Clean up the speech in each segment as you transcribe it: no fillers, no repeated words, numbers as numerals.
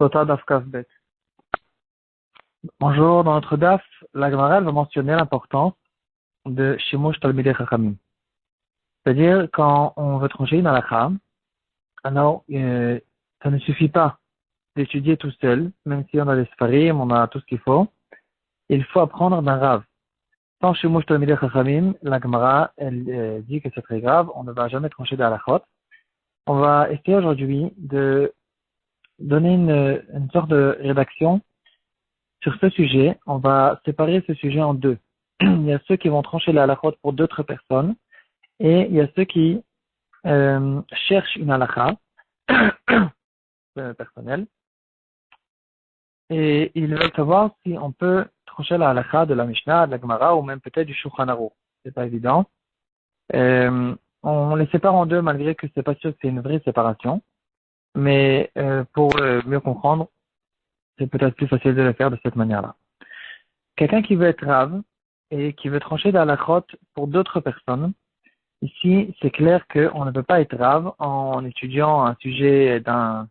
Sota Daf Kaf Bet. Bonjour, dans notre Daf, la Gemara va mentionner l'importance de Shimush Talmidei Chachamim. C'est-à-dire, quand on veut trancher une halakha, alors, ça ne suffit pas d'étudier tout seul, même si on a les Sfarim, on a tout ce qu'il faut. Il faut apprendre d'un Rav. Sans Shimush Talmidei Chachamim, la Gemara, elle dit que c'est très grave, on ne va jamais trancher des halakhot. On va essayer aujourd'hui de donner une sorte de rédaction sur ce sujet. On va séparer ce sujet en deux. Il y a ceux qui vont trancher la halakha pour d'autres personnes et il y a ceux qui cherchent une halakha personnelle et ils veulent savoir si on peut trancher la halakha de la Mishnah, de la Gemara ou même peut-être du Shulchan Aruch. C'est pas évident. On les sépare en deux malgré que c'est pas sûr que c'est une vraie séparation. Mais pour mieux comprendre, c'est peut-être plus facile de le faire de cette manière-là. Quelqu'un qui veut être rave et qui veut trancher la halakha pour d'autres personnes, ici c'est clair qu'on ne peut pas être rave en étudiant un sujet d'un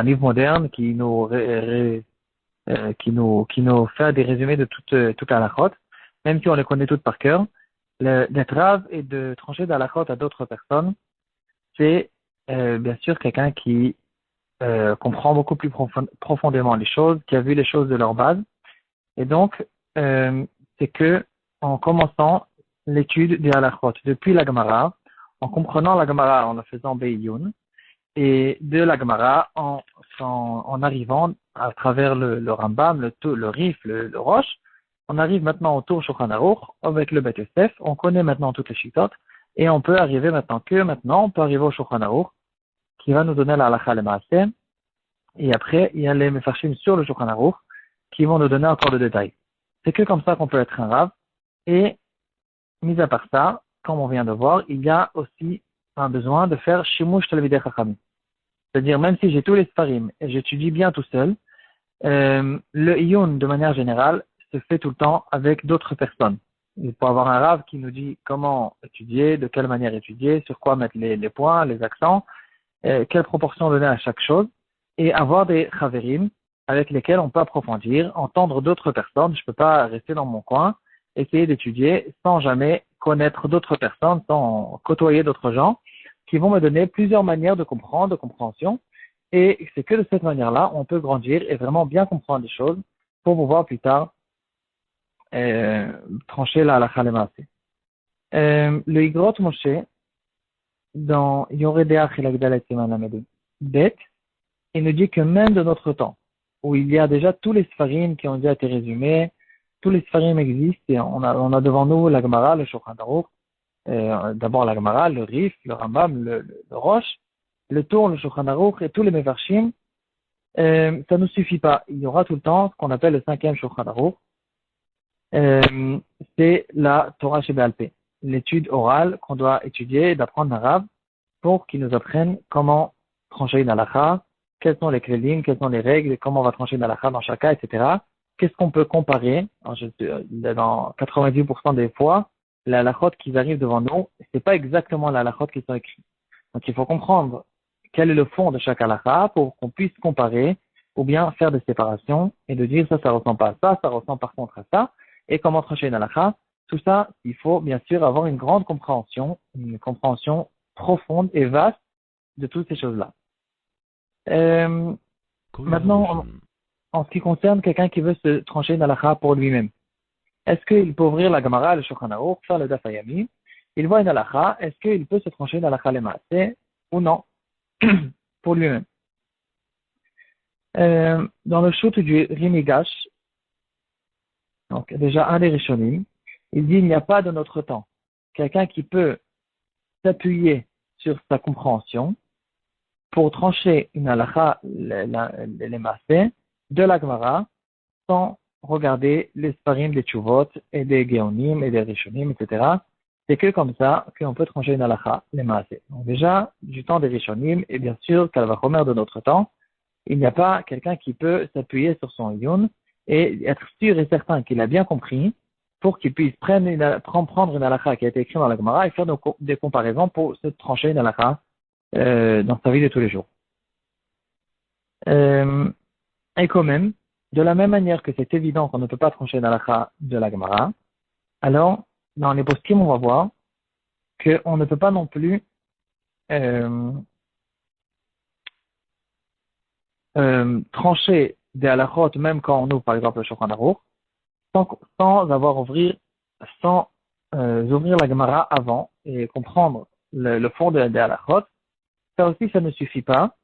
livre moderne qui nous fait des résumés de toute la halakha, même si on les connaît toutes par cœur. D'être rave et de trancher la halakha à d'autres personnes, c'est bien sûr quelqu'un qui comprend beaucoup plus profondément les choses, qui a vu les choses de leur base. Et donc, c'est que en commençant l'étude des halakhot depuis la Gemara, en comprenant la Gemara en la faisant Be'iyun, et de la Gemara en arrivant à travers le Rambam, le Rif, le Rosh, on arrive maintenant au Tour Shulchan Aruch avec le Bet Yosef, on connaît maintenant toutes les shittot, et on peut arriver on peut arriver au Shulchan Aruch, qui va nous donner la halakha le maaseh, et après, il y a les mefarshim sur le Shulchan Aruch, qui vont nous donner encore de détails. C'est que comme ça qu'on peut être un rav, et, mis à part ça, comme on vient de voir, il y a aussi un besoin de faire Shimush Talmidei Chachamim. C'est-à-dire, même si j'ai tous les Sfarim, et j'étudie bien tout seul, le Iyun, de manière générale, se fait tout le temps avec d'autres personnes. Il faut avoir un rav qui nous dit comment étudier, de quelle manière étudier, sur quoi mettre les points, les accents, quelle proportion donner à chaque chose, et avoir des chaverim avec lesquels on peut approfondir, entendre d'autres personnes. Je ne peux pas rester dans mon coin, essayer d'étudier sans jamais connaître d'autres personnes, sans côtoyer d'autres gens qui vont me donner plusieurs manières de comprendre, de compréhension. Et c'est que de cette manière-là, on peut grandir et vraiment bien comprendre les choses pour pouvoir plus tard trancher la halakha le maaseh. Le Igrot Moshe, dans Yoredeach el Agdalat Siman Lamed Bet, il nous dit que même de notre temps, où il y a déjà tous les Sfarim qui ont déjà été résumés, tous les Sfarim existent, et on a devant nous la Gemara, le Shulchan Aruch, d'abord la Gemara, le Rif, le Rambam, le Rosh, le Tour, le Shulchan Aruch et tous les Mefarshim, ça ne nous suffit pas. Il y aura tout le temps ce qu'on appelle le 5e Shulchan Aruch, c'est la Torah Sheba'al Peh, l'étude orale qu'on doit étudier et d'apprendre l'arabe pour qu'ils nous apprennent comment trancher une halakha, quels sont les klelim, quelles sont les règles, comment on va trancher une halakha dans chaque cas, etc. Qu'est-ce qu'on peut comparer? Dans 90% des fois, les halakhot qui arrivent devant nous, c'est pas exactement les halakhot qui sont écrits. Donc il faut comprendre quel est le fond de chaque halakha pour qu'on puisse comparer ou bien faire des séparations et de dire ça ressemble pas à ça, ça ressemble par contre à ça, et comment trancher une halakha. Tout ça, il faut bien sûr avoir une grande compréhension, une compréhension profonde et vaste de toutes ces choses-là. Maintenant, en ce qui concerne quelqu'un qui veut se trancher une halakha pour lui-même, est-ce qu'il peut ouvrir la Gemara, le Shulchan Aruch, faire le Daf Hayami, il voit une halakha, est-ce qu'il peut se trancher une halakha le maaseh ou non pour lui-même? Dans le shoot du Rimigash, donc déjà un des Rishonim, il dit il n'y a pas de notre temps quelqu'un qui peut s'appuyer sur sa compréhension pour trancher une halakha, les maaseh, de la Gemara, sans regarder les Sfarim des Tshuvot et des Geonim et des Rishonim, etc. C'est que comme ça qu'on peut trancher une halakha, les maaseh. Donc déjà, du temps des Rishonim, et bien sûr, Kalvachomer de notre temps, il n'y a pas quelqu'un qui peut s'appuyer sur son Iyun et être sûr et certain qu'il a bien compris pour qu'il puisse prendre une halakha qui a été écrite dans la Gemara et faire des comparaisons pour se trancher une halakha dans sa vie de tous les jours. Euh, et quand même, de la même manière que c'est évident qu'on ne peut pas trancher d'halakha de la Gemara, alors, dans les poskim, on va voir qu'on ne peut pas non plus euh, trancher des halakhot, même quand on ouvre, par exemple, le Shulchan Aruch, sans avoir sans ouvrir la Gemara avant et comprendre le fond des halakhot. Ça aussi, ça ne suffit pas.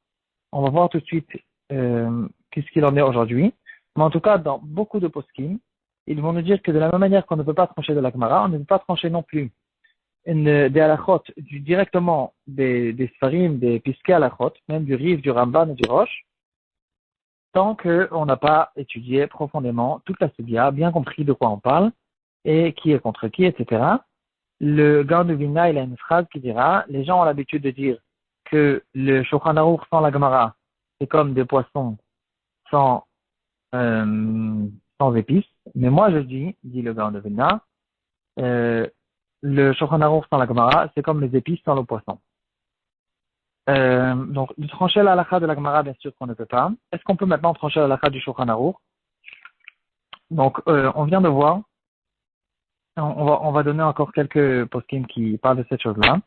On va voir tout de suite qu'est-ce qu'il en est aujourd'hui. Mais en tout cas, dans beaucoup de poskim, ils vont nous dire que de la même manière qu'on ne peut pas trancher de la Gemara, on ne peut pas trancher non plus des halakhot directement des Sfarim, des Piskei halakhot, même du Riv, du Ramban et du Rosh, tant qu'on n'a pas étudié profondément toute la Sugya, bien compris de quoi on parle, et qui est contre qui, etc. Le Gaon de Vilna, il a une phrase qui dira, les gens ont l'habitude de dire que le Shulchan Aruch sans la Gemara, c'est comme des poissons sans, sans épices. Mais moi je dis, dit le Gaon de Vilna, le Shulchan Aruch sans la Gemara, c'est comme les épices sans le poisson. Donc, de trancher la halakha de la Gemara, bien sûr qu'on ne peut pas. Est-ce qu'on peut maintenant trancher la halakha du Shulchan Aruch? Donc, on vient de voir, on va donner encore quelques poskim qui parlent de cette chose-là.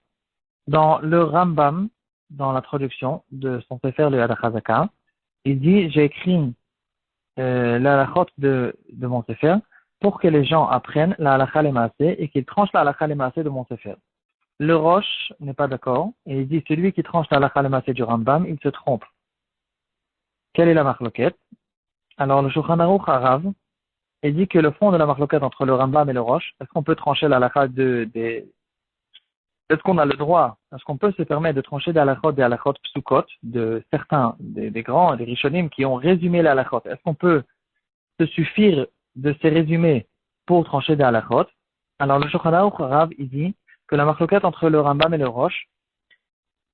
Dans le Rambam, dans la traduction de son Sefer le Hadachazaka, il dit, j'ai écrit la halachot de mon Sefer pour que les gens apprennent la halakha les maaseh et qu'ils tranchent la halakha les maaseh de mon Sefer. Le Roche n'est pas d'accord et il dit, celui qui tranche la halakha les maaseh du Rambam, il se trompe. Quelle est la marloquette? Alors, le Shulchan Aruch Harav, il dit que le fond de la marloquette entre le Rambam et le Roche, est-ce qu'on peut trancher la halakha est-ce qu'on a le droit, est-ce qu'on peut se permettre de trancher des halachot psukot, de certains, des grands, des rishonim qui ont résumé les halachot? Est-ce qu'on peut se suffire de ces résumés pour trancher des halachot? Alors, le Shulchan Aruch Harav, il dit que la marloquette entre le Rambam et le Roche,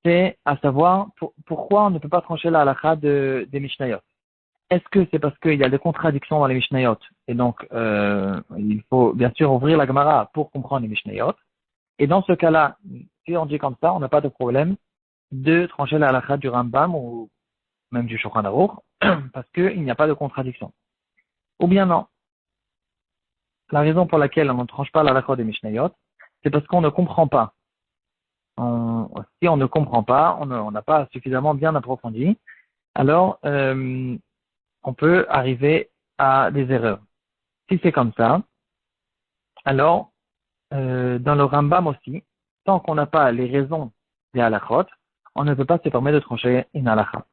c'est à savoir pourquoi on ne peut pas trancher la halakha des Mishnayot. Est-ce que c'est parce qu'il y a des contradictions dans les Mishnayot et donc il faut bien sûr ouvrir la Gemara pour comprendre les Mishnayot? Et dans ce cas-là, si on dit comme ça, on n'a pas de problème de trancher la halakha du Rambam ou même du Shulchan Aruch parce qu'il n'y a pas de contradiction. Ou bien non. La raison pour laquelle on ne tranche pas la halakha des Mishnayot, c'est parce qu'on ne comprend pas. Si on ne comprend pas, on n'a pas suffisamment bien approfondi, alors on peut arriver à des erreurs. Si c'est comme ça, alors dans le Rambam aussi, tant qu'on n'a pas les raisons des halakhot, on ne peut pas se permettre de trancher une halakha.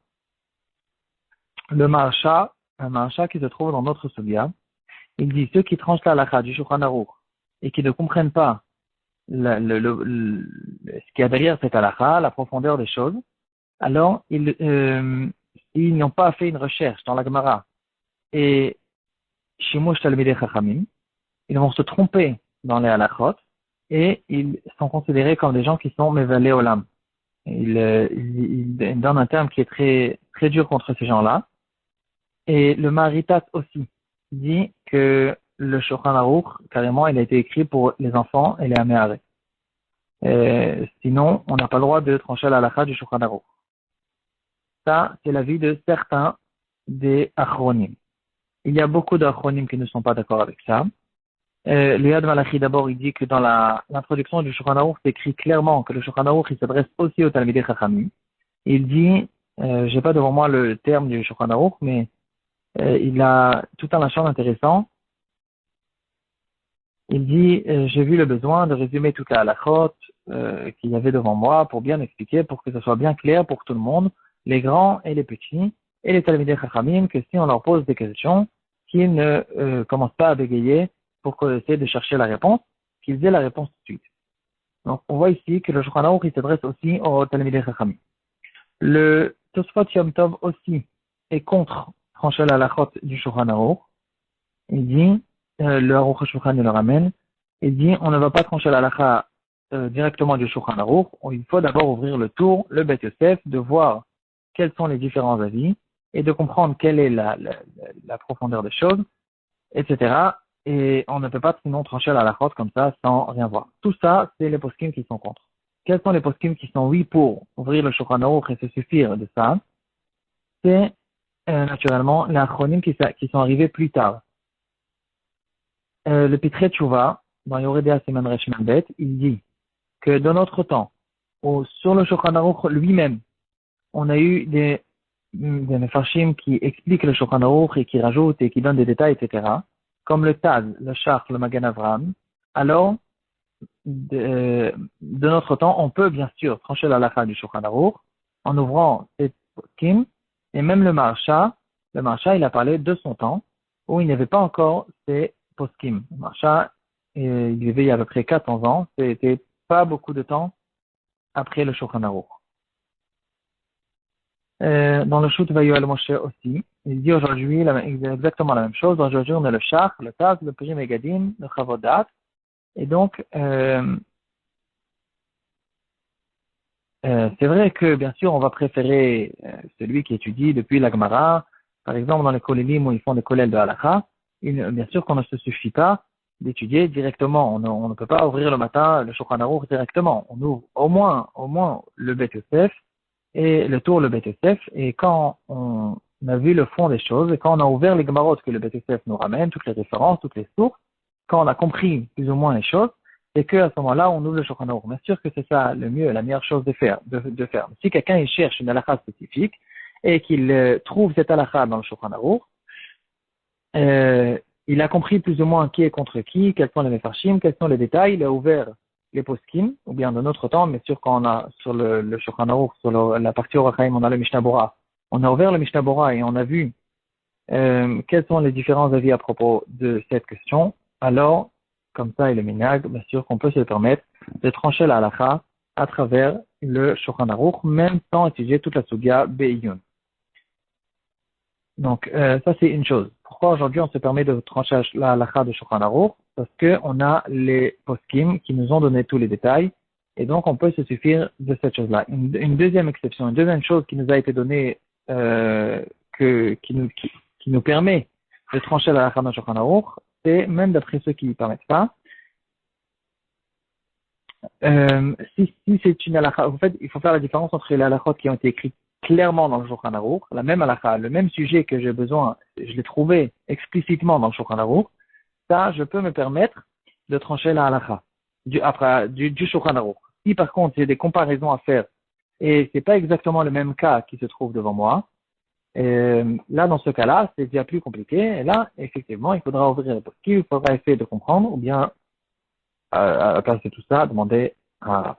Le Maharsha, un Maharsha qui se trouve dans notre Sugya, il dit ceux qui tranchent la halakha du Shulchan Aruch et qui ne comprennent pas ce qu'il y a derrière cette halakha, la profondeur des choses, alors ils n'ont pas fait une recherche dans la Gemara et Shimush Talmidei Chachamim, ils vont se tromper dans les halakhot et ils sont considérés comme des gens qui sont mevalé olam. Il donne un terme qui est très, très dur contre ces gens-là. Et le Maharitat aussi dit que le Shulchan Aruch, carrément, il a été écrit pour les enfants et les améharés. Sinon, on n'a pas le droit de trancher la halakha du Shulchan Aruch. Ça, c'est l'avis de certains des achronim. Il y a beaucoup d'achronim qui ne sont pas d'accord avec ça. Le Yad Malachi, d'abord, il dit que dans l'introduction du Shulchan Aruch, c'est écrit clairement que le Shulchan Aruch, il s'adresse aussi aux Talmidei Chachamim. Il dit, j'ai pas devant moi le terme du Shulchan Aruch, mais il a tout un lachon intéressant. Il dit, j'ai vu le besoin de résumer toute la halachot qu'il y avait devant moi pour bien expliquer, pour que ce soit bien clair pour tout le monde, les grands et les petits, et les Talmidei Chachamim, que si on leur pose des questions, qu'ils ne commencent pas à bégayer pour essayer de chercher la réponse, qu'ils aient la réponse tout de suite. Donc, on voit ici que le Shulchan Aruch, il s'adresse aussi aux Talmidei Chachamim. Le Tosfot Yom Tov aussi est contre trancher la halachot du Shulchan Aruch. Il dit, le Aruch HaShulchan il le ramène, il dit, on ne va pas trancher la halakha directement du Shulchan Aruch. Il faut d'abord ouvrir le tour, le Bet Yosef, de voir quels sont les différents avis et de comprendre quelle est la profondeur des choses, etc. Et on ne peut pas sinon trancher la halachot comme ça sans rien voir. Tout ça, c'est les poskim qui sont contre. Quels sont les poskim qui sont oui pour ouvrir le Shulchan Aruch et se suffire de ça? C'est naturellement, les achronim qui sont arrivés plus tard. Le Pitré Tchouva, dans Yoredea Seman Resh Bet, il dit que dans notre temps, sur le Shulchan Aruch lui-même, on a eu des Mefarshim qui expliquent le Shulchan Aruch et qui rajoutent et qui donnent des détails, etc., comme le Taz, le Shach, le Magen Avram. Alors, de notre temps, on peut bien sûr trancher la halakha du Shulchan Aruch en ouvrant ces poskim, et même le Maharsha, il a parlé de son temps, où il n'y avait pas encore ces poskim. Le Maharsha, il vivait il y a à peu près 400 ans, c'était pas beaucoup de temps après le Shulchan Aruch. Dans le Shut Vayoel Moshe aussi, il dit aujourd'hui exactement la même chose. Aujourd'hui, on a le Shach, le Taz, le Purim Egadim, le Chavodat. Et donc, c'est vrai que, bien sûr, on va préférer celui qui étudie depuis la Gemara. Par exemple, dans les kolélim où ils font des kollels de halakha, bien sûr qu'on ne se suffit pas d'étudier directement. On ne peut pas ouvrir le matin le Shulchan Aruch directement. On ouvre au moins le Bet Yosef et le tour le Bet Yosef. Et quand on a vu le fond des choses, et quand on a ouvert les Gemarot que le Bet Yosef nous ramène, toutes les références, toutes les sources, quand on a compris plus ou moins les choses, c'est qu'à ce moment-là, on ouvre le Shulchan Aruch. Bien sûr que c'est ça le mieux, la meilleure chose de faire. Si quelqu'un il cherche une halakha spécifique et qu'il trouve cette halakha dans le Shulchan Aruch, il a compris plus ou moins qui est contre qui, quels sont les mefarshim, quels sont les détails, il a ouvert les poskim, ou bien de notre temps, mais sûr quand on a sur le Shulchan Aruch, sur la partie Orachaim, on a le Mishnah Bora. On a ouvert le Mishnah Bora et on a vu quels sont les différents avis à propos de cette question. Alors, comme ça, il est minag, bien sûr qu'on peut se permettre de trancher la halakha à travers le Shulchan Aruch, même sans étudier toute la sugya Be'iyun. Donc, ça c'est une chose. Pourquoi aujourd'hui on se permet de trancher la halakha de Shulchan Aruch? Parce que on a les poskim qui nous ont donné tous les détails, et donc on peut se suffire de cette chose-là. Une deuxième exception, une deuxième chose qui nous a été donnée, qui nous permet de trancher la halakha de Shulchan Aruch, c'est même d'après ceux qui ne permettent pas. Si c'est une halakha, en fait, il faut faire la différence entre les halakhot qui ont été écrites clairement dans le Shulchan Aruch, la même halakha, le même sujet que j'ai besoin, je l'ai trouvé explicitement dans le Shulchan Aruch, ça, je peux me permettre de trancher la halakha du Shulchan Aruch. Si par contre, j'ai des comparaisons à faire et c'est pas exactement le même cas qui se trouve devant moi, là, dans ce cas-là, c'est déjà plus compliqué. Et là, effectivement, il faudra ouvrir les poskim, il faudra essayer de comprendre, ou bien, à passer tout ça, demander à